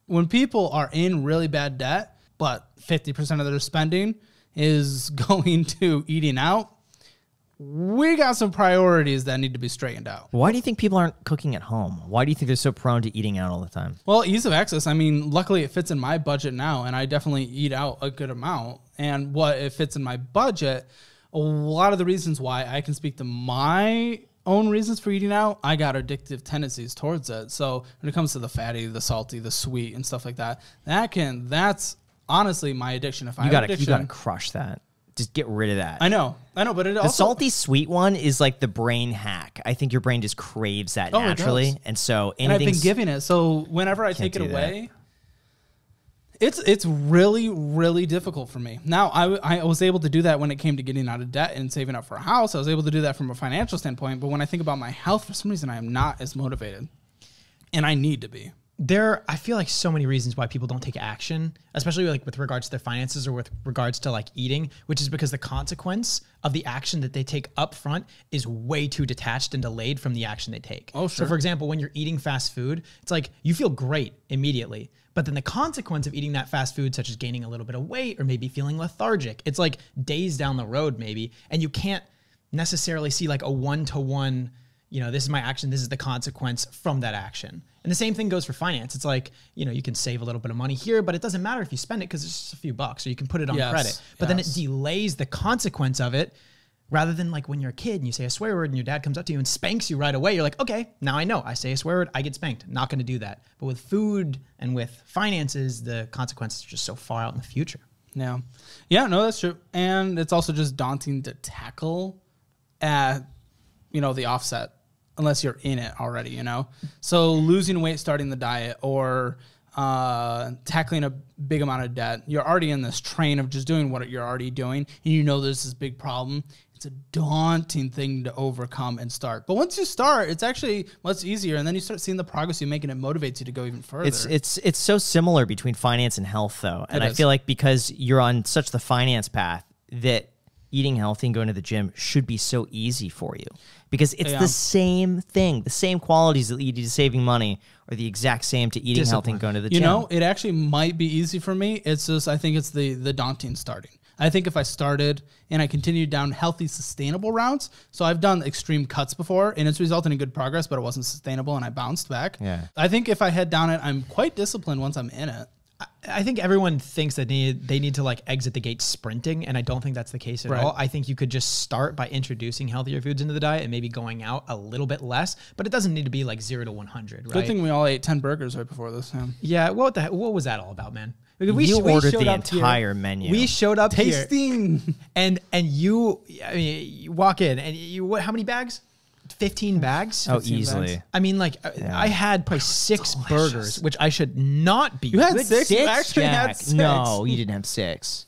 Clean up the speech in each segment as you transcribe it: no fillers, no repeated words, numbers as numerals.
when people are in really bad debt, but 50% of their spending is going to eating out, we got some priorities that need to be straightened out. Why do you think people aren't cooking at home? Why do you think they're so prone to eating out all the time? Well, ease of access. I mean, luckily it fits in my budget now, and I definitely eat out a good amount. And what it fits in my budget, a lot of the reasons why I can speak to my own reasons for eating out, I got addictive tendencies towards it. So when it comes to the fatty, the salty, the sweet, and stuff like that, that's honestly my addiction. If you gotta crush that. Just get rid of that. I know, but the salty sweet one is like the brain hack. I think your brain just craves that naturally, and so I've been giving it. So whenever I take it away, it's really, really difficult for me. Now I was able to do that when it came to getting out of debt and saving up for a house. I was able to do that from a financial standpoint. But when I think about my health, for some reason I am not as motivated, and I need to be. I feel like so many reasons why people don't take action, especially like with regards to their finances or with regards to like eating, which is because the consequence of the action that they take up front is way too detached and delayed from the action they take. Oh, sure. So for example, when you're eating fast food, it's like you feel great immediately, but then the consequence of eating that fast food, such as gaining a little bit of weight or maybe feeling lethargic, it's like days down the road maybe, and you can't necessarily see like a one-to-one, this is my action, this is the consequence from that action. And the same thing goes for finance. It's like, you can save a little bit of money here, but it doesn't matter if you spend it because it's just a few bucks, or you can put it on credit. But then it delays the consequence of it, rather than like when you're a kid and you say a swear word and your dad comes up to you and spanks you right away. You're like, okay, now I know. I say a swear word, I get spanked. Not going to do that. But with food and with finances, the consequences are just so far out in the future. Yeah. Yeah, no, that's true. And it's also just daunting to tackle at, the offset, unless you're in it already, So losing weight, starting the diet, or tackling a big amount of debt, you're already in this train of just doing what you're already doing, and there's this big problem. It's a daunting thing to overcome and start. But once you start, it's actually much easier, and then you start seeing the progress you make, and it motivates you to go even further. It's so similar between finance and health, though. And I feel like because you're on such the finance path, that eating healthy and going to the gym should be so easy for you, because it's the same thing. The same qualities that lead you to saving money are the exact same to eating healthy and going to the gym. It actually might be easy for me. It's just, I think it's the daunting starting. I think if I started and I continued down healthy, sustainable routes, so I've done extreme cuts before and it's resulted in good progress, but it wasn't sustainable and I bounced back. Yeah. I think if I head down it, I'm quite disciplined once I'm in it. I think everyone thinks that they need to like exit the gate sprinting, and I don't think that's the case at all. I think you could just start by introducing healthier foods into the diet and maybe going out a little bit less, but it doesn't need to be like 0 to 100, right? Good thing we all ate 10 burgers right before this. Yeah, what was that all about, man? We ordered the entire menu. We showed up tasting here, and you walk in and how many bags? 15 bags? Oh, easily. bags. I mean, like, I had probably 6 burgers, which I should not be. You had 6? You actually had 6. No, you didn't have 6.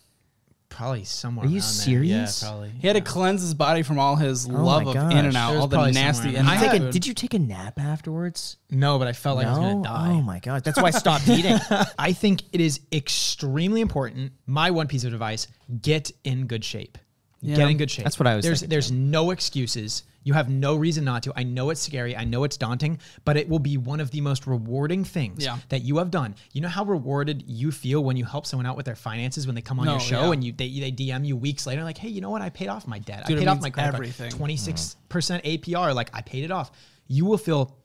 Probably somewhere. Are you serious? Yeah, probably. He had to cleanse his body from all his love of In-N-Out, all the nasty In-N-Out. Did you take a nap afterwards? No, but I felt like I was going to die. Oh my God. That's why I stopped eating. I think it is extremely important. My one piece of advice, get in good shape. Yeah. Get in good shape. That's what I was thinking. There's no excuses. You have no reason not to. I know it's scary. I know it's daunting, but it will be one of the most rewarding things that you have done. You know how rewarded you feel when you help someone out with their finances when they come on your show and they DM you weeks later like, hey, you know what? I paid off my debt. Dude, I paid off my credit everything. card. 26% APR. Like, I paid it off. You will feel,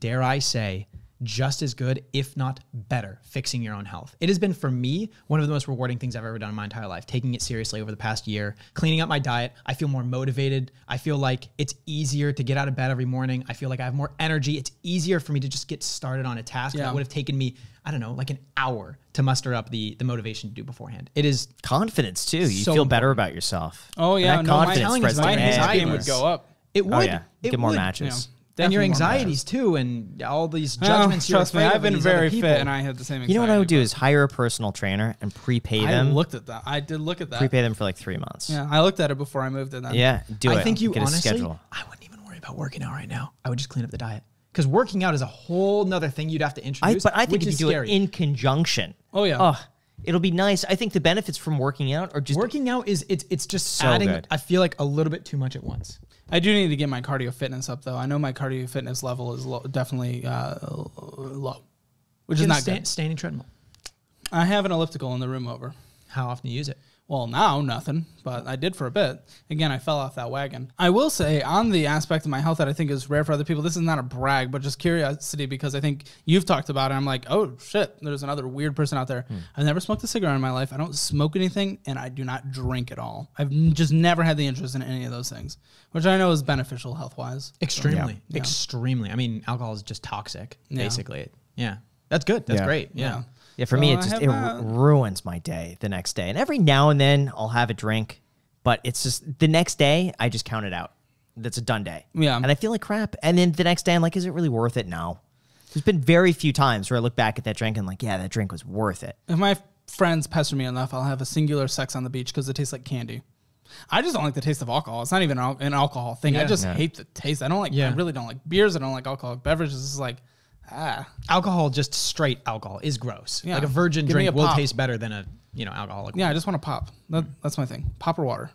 dare I say, just as good, if not better, fixing your own health. It has been, for me, one of the most rewarding things I've ever done in my entire life, taking it seriously over the past year, cleaning up my diet. I feel more motivated. I feel like it's easier to get out of bed every morning. I feel like I have more energy. It's easier for me to just get started on a task that would have taken me, I don't know, like an hour to muster up the motivation to do beforehand. It is confidence too. You feel better about yourself. Oh yeah, and that confidence. My anxiety would go up. It would. Oh, yeah. It Get more would. matches. And your anxieties too, and all these judgments. Trust me, I've been very fit, and I had the same anxiety. You know what I would do is hire a personal trainer and prepay them. I looked at that. I did look at that. Prepay them for like 3 months. Yeah, I looked at it before I moved in. Yeah, do it. I think you Get honestly, a schedule. I wouldn't even worry about working out right now. I would just clean up the diet, because working out is a whole nother thing you'd have to introduce. But I think which if is you do scary. it in conjunction. Oh yeah. It'll be nice. I think the benefits from working out are just working out is it's just so adding. good. I feel like a little bit too much at once. I do need to get my cardio fitness up though. I know my cardio fitness level is definitely low. which is not good. Standing treadmill. I have an elliptical in the room over. How often do you use it? Well, now nothing, but I did for a bit. Again, I fell off that wagon. I will say on the aspect of my health that I think is rare for other people, this is not a brag, but just curiosity because I think you've talked about it. I'm like, oh shit, there's another weird person out there. I've never smoked a cigarette in my life. I don't smoke anything and I do not drink at all. I've just never had the interest in any of those things, which I know is beneficial health-wise. Extremely. Yeah. Extremely. I mean, alcohol is just toxic, basically. Yeah. That's good. That's great. Yeah. Yeah, for me, it ruins my day the next day. And every now and then I'll have a drink, but it's just the next day, I just count it out. That's a done day. Yeah. And I feel like crap. And then the next day, I'm like, is it really worth it? No. There's been very few times where I look back at that drink and like, yeah, that drink was worth it. If my friends pester me enough, I'll have a singular sex on the beach because it tastes like candy. I just don't like the taste of alcohol. It's not even an alcohol thing. I just hate the taste. I really don't like beers. I don't like alcoholic beverages. It's like, alcohol, just straight alcohol, is gross. Yeah. Like a virgin drink will taste better than a alcoholic. Yeah, I just want to pop. That's my thing. Pop or water.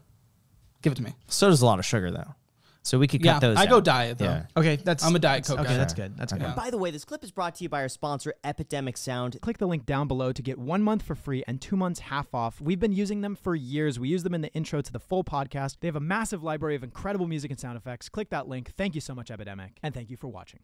Give it to me. So does a lot of sugar though. So we could cut those. I go diet though. Yeah. Okay, I'm a Diet Coke guy. Okay, that's good. That's good. And by the way, this clip is brought to you by our sponsor, Epidemic Sound. Click the link down below to get 1 month for free and 2 months half off. We've been using them for years. We use them in the intro to the full podcast. They have a massive library of incredible music and sound effects. Click that link. Thank you so much, Epidemic. And thank you for watching.